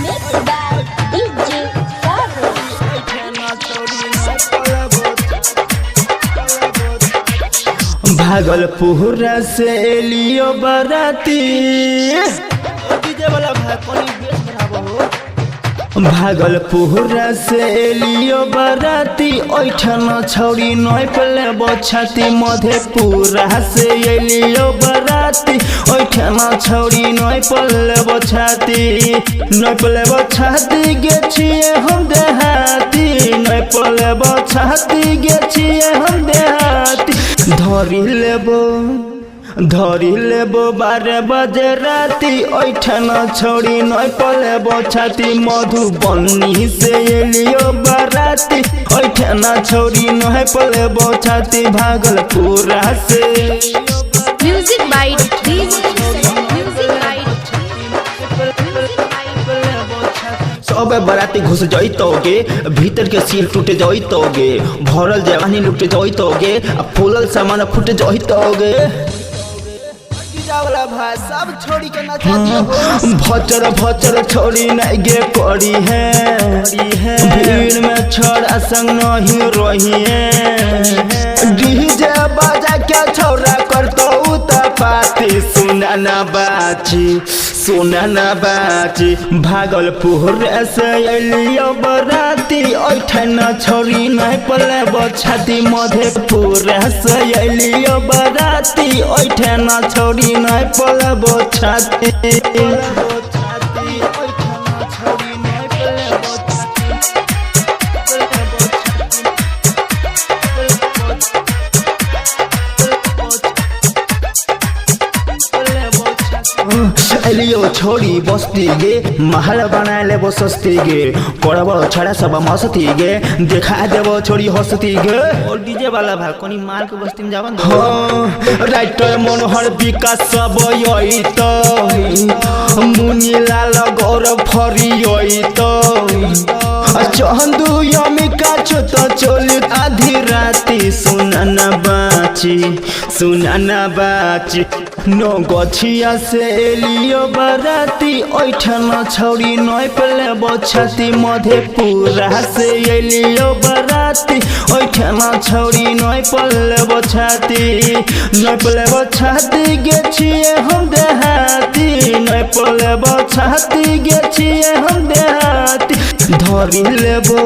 Mixed by DJ Sahu. Bhagalpur से लियो बराती डीजे वाला भाई कोनी बेस बढ़ाबो हो। भागलपुर से लियो बराती ओठन छौरी नय पले बछाती मधेपुरा से लियो बराती ओठन छौरी नय पले बछाती गे छिए हम देहाती नय पले बछाती गे छिए हम देहाती धरी लेबो 12 बजे राती ओठन छौरी नय पले बछाती मधुबनी से लियो बराती ओठन छौरी नय पले बछाती भागलपुर से Music by DJ सब बराती घुस जइतोगे भीतर के सील टूट जइतोगे भरल जवानी लुट जइतोगे फूलल सामान फूट जइतोगे भाई सब छोड़ी के भचर छोड़ी नहीं गे करी है भीड़ में छोड़ा संग नहीं रही है डीजे बजा के छोरा करतो पाती सुना ना बाची भागलपुर से लियो बराती ओठन छोरी नहीं पले बछाती मधेपुरा से लियो बराती ओठन छोरी नहीं पले बछाती लियो छोड़ी बस्ती गे महल बना लेबो सस्ती गे करबो छड़ा सब मस्ती गे देखा देबो छोड़ी हस्ती गे और डीजे वाला भाई कोनी माल के बस्ती में जावन हां राइटर मनोहर विकास सब यही तो मुनी लाल गौरव फरी यही तो चंदू यमिका छत चोली आधी राती सुना ना बाची नो गछिया से लियो बराती ओठन छौरी नय पले बछाती मधेपुरा से लियो बराती ओठन छौरी नय पले बछाती गे छिए हम देहाती नय पले बछाती गे छिए हम देहाती धरी लेबो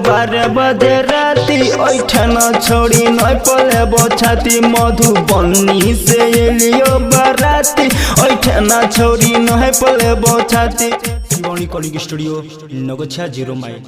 12 बजे राती ओठन छोड़ी नय पले बछाती मधुबनी से लियो बराती ओठन छोड़ी नय पले बछाती शिवानी कॉलिंग स्टूडियो नगोछा 0 माइल।